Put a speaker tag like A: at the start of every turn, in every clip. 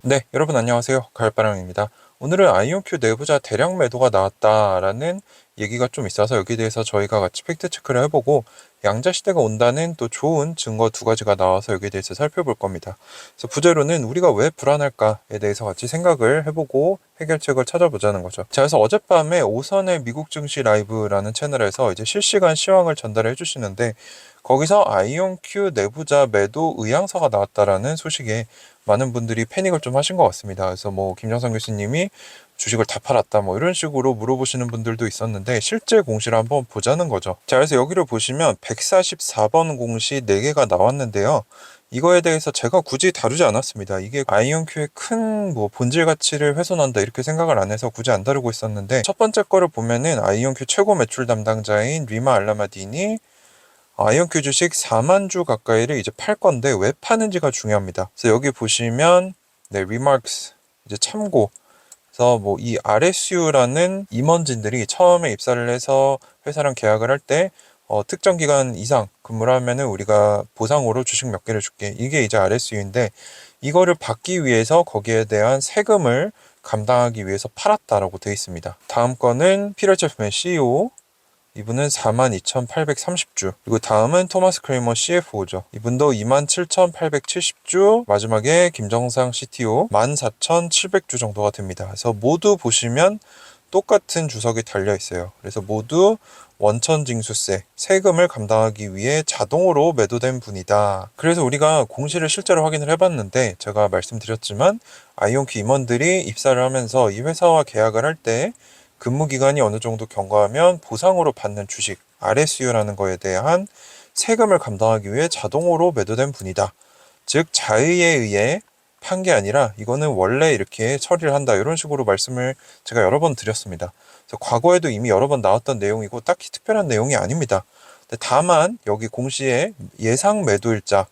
A: 네, 여러분 안녕하세요. 가을바람입니다. 오늘은 아이온큐 내부자 대량 매도가 나왔다라는 얘기가 좀 있어서 여기에 대해서 저희가 같이 팩트 체크를 해보고 양자 시대가 온다는 또 좋은 증거 두 가지가 나와서 여기에 대해서 살펴볼 겁니다. 그래서 부제로는 우리가 왜 불안할까에 대해서 같이 생각을 해보고 해결책을 찾아보자는 거죠. 자, 그래서 어젯밤에 오선의 미국 증시 라이브라는 채널에서 이제 실시간 시황을 전달해 주시는데 거기서 아이온큐 내부자 매도 의향서가 나왔다라는 소식에 많은 분들이 패닉을 좀 하신 것 같습니다. 그래서 뭐 김정선 교수님이 주식을 다 팔았다 뭐 이런 식으로 물어보시는 분들도 있었는데 실제 공시를 한번 보자는 거죠. 자, 그래서 여기를 보시면 144번 공시 4개가 나왔는데요. 이거에 대해서 제가 굳이 다루지 않았습니다. 이게 아이온큐의 큰 뭐 본질 가치를 훼손한다 이렇게 생각을 안 해서 굳이 안 다루고 있었는데 첫 번째 거를 보면은 아이온큐 최고 매출 담당자인 리마 알라마딘이 아이온큐 주식 4만 주 가까이를 이제 팔 건데 왜 파는지가 중요합니다. 그래서 여기 보시면 네, remarks 이제 참고. 그래서 뭐 이 RSU라는 임원진들이 처음에 입사를 해서 회사랑 계약을 할 때 특정 기간 이상 근무를 하면은 우리가 보상으로 주식 몇 개를 줄게. 이게 이제 RSU인데 이거를 받기 위해서 거기에 대한 세금을 감당하기 위해서 팔았다라고 되어 있습니다. 다음 거는 피터 챕맨 CEO. 이분은 42,830주. 그리고 다음은 토마스 크레이머 CFO죠. 이분도 27,870주. 마지막에 김정상 CTO 14,700주 정도가 됩니다. 그래서 모두 보시면 똑같은 주석이 달려 있어요. 그래서 모두 원천징수세, 세금을 감당하기 위해 자동으로 매도된 분이다. 그래서 우리가 공시를 실제로 확인을 해봤는데 제가 말씀드렸지만 아이온큐 임원들이 입사를 하면서 이 회사와 계약을 할 때 근무 기간이 어느 정도 경과하면 보상으로 받는 주식 RSU라는 거에 대한 세금을 감당하기 위해 자동으로 매도된 분이다. 즉 자의에 의해 판 게 아니라 이거는 원래 이렇게 처리를 한다 이런 식으로 말씀을 제가 여러 번 드렸습니다. 그래서 과거에도 이미 여러 번 나왔던 내용이고 딱히 특별한 내용이 아닙니다. 다만 여기 공시에 예상 매도일자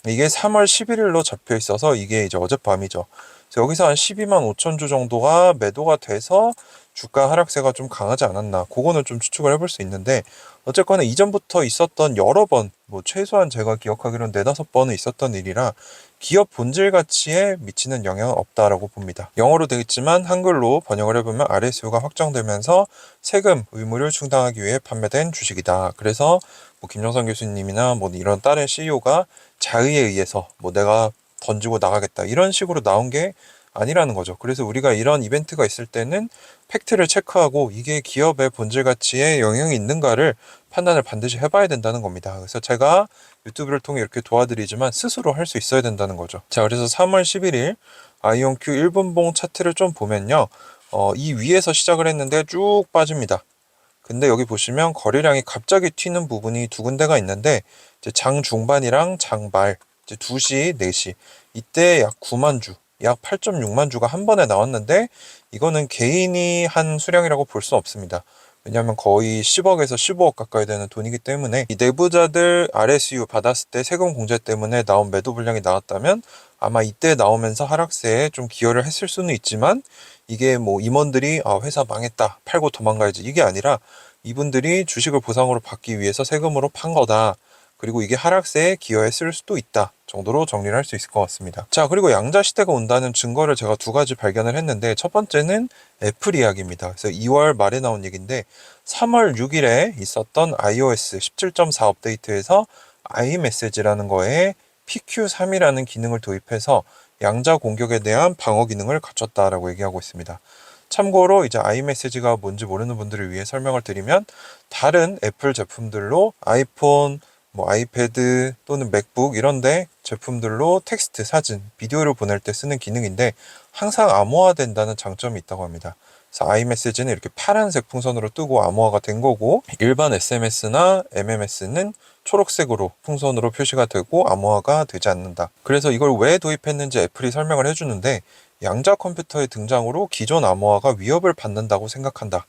A: 이게 3월 11일로 잡혀 있어서 이게 이제 어젯밤이죠. 그래서 여기서 한 12만 5천 주 정도가 매도가 돼서 주가 하락세가 좀 강하지 않았나. 그거는 좀 추측을 해볼 수 있는데 어쨌거나 이전부터 있었던 여러 번, 뭐 최소한 제가 기억하기로는 4-5번은 있었던 일이라 기업 본질 가치에 미치는 영향은 없다라고 봅니다. 영어로 되어 있지만 한글로 번역을 해보면 RSU가 확정되면서 세금 의무를 충당하기 위해 판매된 주식이다. 그래서 뭐 김정선 교수님이나 뭐 이런 다른 CEO가 자의에 의해서 뭐 내가 던지고 나가겠다 이런 식으로 나온 게 아니라는 거죠. 그래서 우리가 이런 이벤트가 있을 때는 팩트를 체크하고 이게 기업의 본질 가치에 영향이 있는가를 판단을 반드시 해봐야 된다는 겁니다. 그래서 제가 유튜브를 통해 이렇게 도와드리지만 스스로 할 수 있어야 된다는 거죠. 자, 그래서 3월 11일 아이온큐 1분봉 차트를 좀 보면요. 이 위에서 시작을 했는데 쭉 빠집니다. 근데 여기 보시면 거래량이 갑자기 튀는 부분이 두 군데가 있는데 이제 장 중반이랑 장 말, 이제 2시, 4시 이때 약 9만 주, 약 8.6만 주가 한 번에 나왔는데 이거는 개인이 한 수량이라고 볼 수 없습니다. 왜냐하면 거의 10억에서 15억 가까이 되는 돈이기 때문에 이 내부자들 RSU 받았을 때 세금 공제 때문에 나온 매도 물량이 나왔다면 아마 이때 나오면서 하락세에 좀 기여를 했을 수는 있지만 이게 뭐 임원들이 회사 망했다 팔고 도망가야지 이게 아니라 이분들이 주식을 보상으로 받기 위해서 세금으로 판 거다. 그리고 이게 하락세에 기여했을 수도 있다 정도로 정리를 할 수 있을 것 같습니다. 자, 그리고 양자 시대가 온다는 증거를 제가 두 가지 발견을 했는데 첫 번째는 애플 이야기입니다. 그래서 2월 말에 나온 얘기인데 3월 6일에 있었던 iOS 17.4 업데이트에서 iMessage라는 거에 PQ3이라는 기능을 도입해서 양자 공격에 대한 방어 기능을 갖췄다라고 얘기하고 있습니다. 참고로 이제 iMessage가 뭔지 모르는 분들을 위해 설명을 드리면 다른 애플 제품들로 아이폰, 뭐 아이패드 또는 맥북 이런데 제품들로 텍스트, 사진, 비디오를 보낼 때 쓰는 기능인데 항상 암호화된다는 장점이 있다고 합니다. 그래서 iMessage는 이렇게 파란색 풍선으로 뜨고 암호화가 된 거고 일반 SMS나 MMS는 초록색으로 풍선으로 표시가 되고 암호화가 되지 않는다. 그래서 이걸 왜 도입했는지 애플이 설명을 해주는데 양자 컴퓨터의 등장으로 기존 암호화가 위협을 받는다고 생각한다.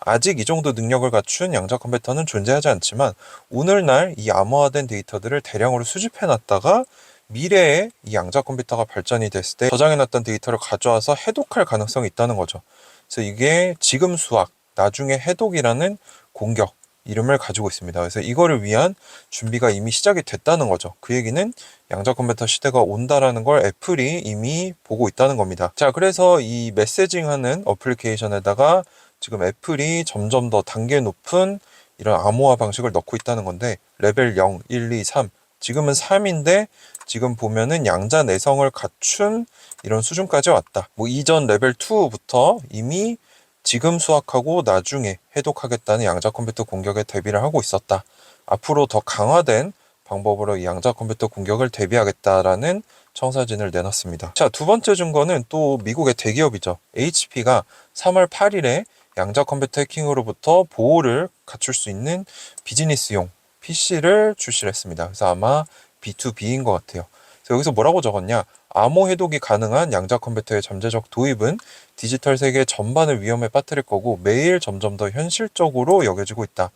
A: 아직 이 정도 능력을 갖춘 양자 컴퓨터는 존재하지 않지만 오늘날 이 암호화된 데이터들을 대량으로 수집해놨다가 미래에 이 양자 컴퓨터가 발전이 됐을 때 저장해놨던 데이터를 가져와서 해독할 가능성이 있다는 거죠. 그래서 이게 지금 수학, 나중에 해독이라는 공격, 이름을 가지고 있습니다. 그래서 이거를 위한 준비가 이미 시작이 됐다는 거죠. 그 얘기는 양자 컴퓨터 시대가 온다라는 걸 애플이 이미 보고 있다는 겁니다. 자, 그래서 이 메시징하는 어플리케이션에다가 지금 애플이 점점 더 단계 높은 이런 암호화 방식을 넣고 있다는 건데, 레벨 0, 1, 2, 3, 지금은 3인데 지금 보면은 양자 내성을 갖춘 이런 수준까지 왔다. 뭐 이전 레벨 2부터 이미 지금 수학하고 나중에 해독하겠다는 양자 컴퓨터 공격에 대비를 하고 있었다. 앞으로 더 강화된 방법으로 이 양자 컴퓨터 공격을 대비하겠다라는 청사진을 내놨습니다. 자, 두 번째 증거는 또 미국의 대기업이죠. HP가 3월 8일에 양자 컴퓨터 해킹으로부터 보호를 갖출 수 있는 비즈니스용 PC를 출시를 했습니다. 그래서 아마 B2B인 것 같아요. 그래서 여기서 뭐라고 적었냐? 암호 해독이 가능한 양자 컴퓨터의 잠재적 도입은 디지털 세계 전반을 위험에 빠뜨릴 거고 매일 점점 더 현실적으로 여겨지고 있다.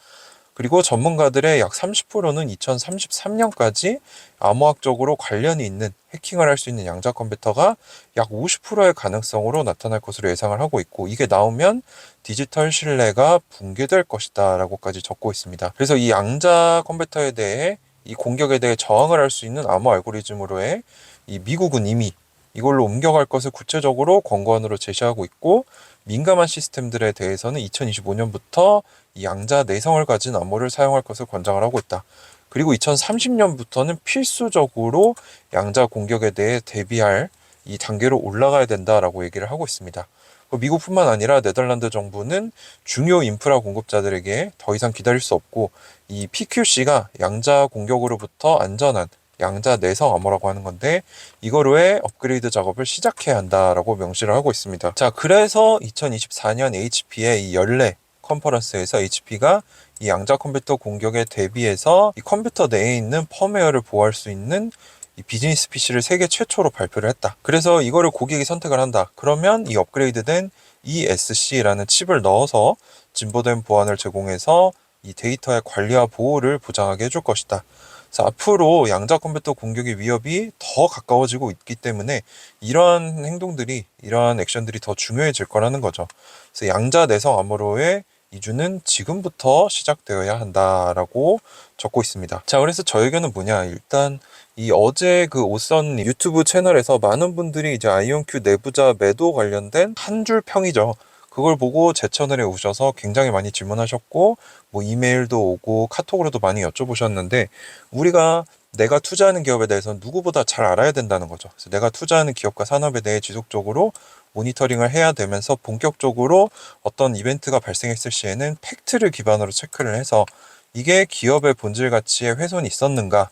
A: 그리고 전문가들의 약 30%는 2033년까지 암호학적으로 관련이 있는 해킹을 할 수 있는 양자 컴퓨터가 약 50%의 가능성으로 나타날 것으로 예상을 하고 있고, 이게 나오면 디지털 신뢰가 붕괴될 것이다 라고까지 적고 있습니다. 그래서 이 양자 컴퓨터에 대해 이 공격에 대해 저항을 할 수 있는 암호 알고리즘으로의 이 미국은 이미 이걸로 옮겨갈 것을 구체적으로 권고안으로 제시하고 있고, 민감한 시스템들에 대해서는 2025년부터 이 양자 내성을 가진 암호를 사용할 것을 권장을 하고 있다. 그리고 2030년부터는 필수적으로 양자 공격에 대해 대비할 이 단계로 올라가야 된다라고 얘기를 하고 있습니다. 미국뿐만 아니라 네덜란드 정부는 중요 인프라 공급자들에게 더 이상 기다릴 수 없고, 이 PQC가 양자 공격으로부터 안전한 양자 내성 암호라고 하는 건데, 이거로의 업그레이드 작업을 시작해야 한다라고 명시를 하고 있습니다. 자, 그래서 2024년 HP의 이 연례 컨퍼런스에서 HP가 이 양자 컴퓨터 공격에 대비해서 이 컴퓨터 내에 있는 펌웨어를 보호할 수 있는 이 비즈니스 PC를 세계 최초로 발표를 했다. 그래서 이거를 고객이 선택을 한다. 그러면 이 업그레이드된 ESC라는 칩을 넣어서 진보된 보안을 제공해서 이 데이터의 관리와 보호를 보장하게 해줄 것이다. 그래서 앞으로 양자 컴퓨터 공격의 위협이 더 가까워지고 있기 때문에 이러한 행동들이, 이러한 액션들이 더 중요해질 거라는 거죠. 그래서 양자 내성 암호로의 이주는 지금부터 시작되어야 한다라고 적고 있습니다. 자, 그래서 저 의견은 뭐냐? 일단 이 어제 그 오선 유튜브 채널에서 많은 분들이 이제 아이온큐 내부자 매도 관련된 한 줄 평이죠. 그걸 보고 제 채널에 오셔서 굉장히 많이 질문하셨고, 뭐 이메일도 오고 카톡으로도 많이 여쭤보셨는데, 우리가 내가 투자하는 기업에 대해서는 누구보다 잘 알아야 된다는 거죠. 그래서 내가 투자하는 기업과 산업에 대해 지속적으로 모니터링을 해야 되면서 본격적으로 어떤 이벤트가 발생했을 시에는 팩트를 기반으로 체크를 해서 이게 기업의 본질 가치에 훼손이 있었는가를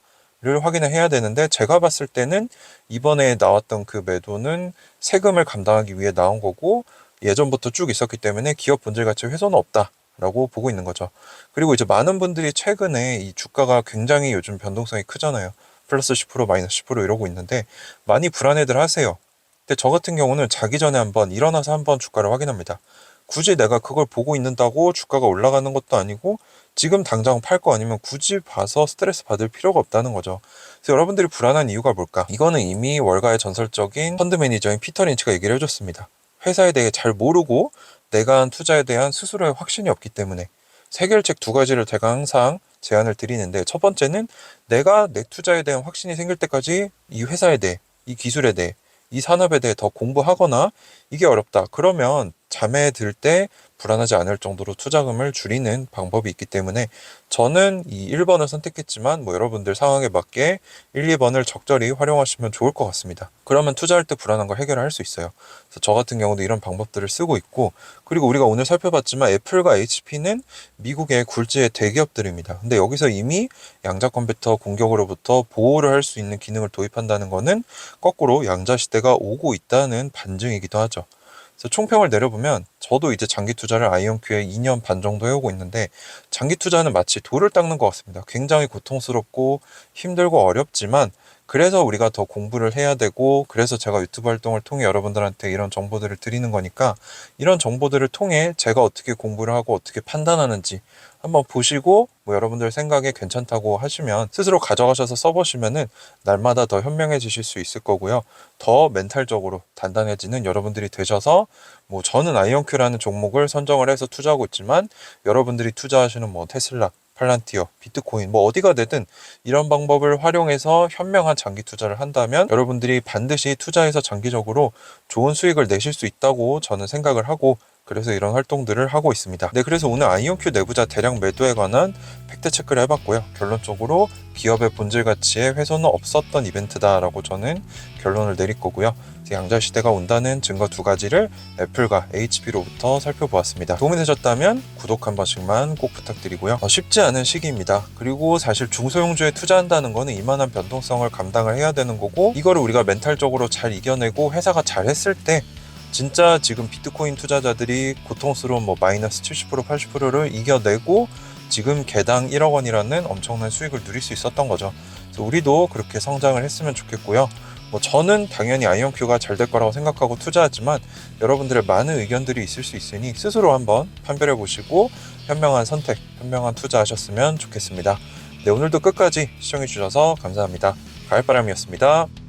A: 확인을 해야 되는데, 제가 봤을 때는 이번에 나왔던 그 매도는 세금을 감당하기 위해 나온 거고 예전부터 쭉 있었기 때문에 기업 본질 가치에 훼손은 없다라고 보고 있는 거죠. 그리고 이제 많은 분들이 최근에 이 주가가 굉장히 요즘 변동성이 크잖아요. 플러스 10% 마이너스 10% 이러고 있는데 많이 불안해들 하세요. 근데 저 같은 경우는 자기 전에 한번 일어나서 한번 주가를 확인합니다. 굳이 내가 그걸 보고 있는다고 주가가 올라가는 것도 아니고 지금 당장 팔 거 아니면 굳이 봐서 스트레스 받을 필요가 없다는 거죠. 그래서 여러분들이 불안한 이유가 뭘까? 이거는 이미 월가의 전설적인 펀드 매니저인 피터 린치가 얘기를 해줬습니다. 회사에 대해 잘 모르고 내가 한 투자에 대한 스스로의 확신이 없기 때문에. 해결책 두 가지를 제가 항상 제안을 드리는데, 첫 번째는 내가 내 투자에 대한 확신이 생길 때까지 이 회사에 대해, 이 기술에 대해, 이 산업에 대해 더 공부하거나, 이게 어렵다. 그러면 잠에 들 때 불안하지 않을 정도로 투자금을 줄이는 방법이 있기 때문에 저는 이 1번을 선택했지만 뭐 여러분들 상황에 맞게 1, 2번을 적절히 활용하시면 좋을 것 같습니다. 그러면 투자할 때 불안한 걸 해결할 수 있어요. 그래서 저 같은 경우도 이런 방법들을 쓰고 있고, 그리고 우리가 오늘 살펴봤지만 애플과 HP는 미국의 굴지의 대기업들입니다. 근데 여기서 이미 양자 컴퓨터 공격으로부터 보호를 할 수 있는 기능을 도입한다는 거는 거꾸로 양자 시대가 오고 있다는 반증이기도 하죠. 그래서 총평을 내려보면 저도 이제 장기 투자를 아이온큐에 2년 반 정도 해오고 있는데, 장기 투자는 마치 돌을 닦는 것 같습니다. 굉장히 고통스럽고 힘들고 어렵지만 그래서 우리가 더 공부를 해야 되고, 그래서 제가 유튜브 활동을 통해 여러분들한테 이런 정보들을 드리는 거니까, 이런 정보들을 통해 제가 어떻게 공부를 하고 어떻게 판단하는지 한번 보시고, 뭐 여러분들 생각에 괜찮다고 하시면 스스로 가져가셔서 써보시면은 날마다 더 현명해지실 수 있을 거고요. 더 멘탈적으로 단단해지는 여러분들이 되셔서, 뭐 저는 아이온큐라는 종목을 선정을 해서 투자하고 있지만, 여러분들이 투자하시는 뭐 테슬라, 팔란티어, 비트코인, 뭐 어디가 되든 이런 방법을 활용해서 현명한 장기 투자를 한다면 여러분들이 반드시 투자해서 장기적으로 좋은 수익을 내실 수 있다고 저는 생각을 하고, 그래서 이런 활동들을 하고 있습니다. 네, 그래서 오늘 아이온큐 내부자 대량 매도에 관한 팩트 체크를 해봤고요. 결론적으로 기업의 본질 가치에 훼손은 없었던 이벤트다라고 저는 결론을 내릴 거고요. 양자 시대가 온다는 증거 두 가지를 애플과 HP로부터 살펴보았습니다. 도움이 되셨다면 구독 한 번씩만 꼭 부탁드리고요. 쉽지 않은 시기입니다. 그리고 사실 중소형주에 투자한다는 거는 이만한 변동성을 감당을 해야 되는 거고, 이거를 우리가 멘탈적으로 잘 이겨내고 회사가 잘 했을 때 진짜 지금 비트코인 투자자들이 고통스러운 뭐 마이너스 70% 80%를 이겨내고 지금 개당 1억 원이라는 엄청난 수익을 누릴 수 있었던 거죠. 그래서 우리도 그렇게 성장을 했으면 좋겠고요. 뭐 저는 당연히 아이온큐가 잘 될 거라고 생각하고 투자하지만, 여러분들의 많은 의견들이 있을 수 있으니 스스로 한번 판별해 보시고 현명한 선택, 현명한 투자하셨으면 좋겠습니다. 네, 오늘도 끝까지 시청해 주셔서 감사합니다. 가을바람이었습니다.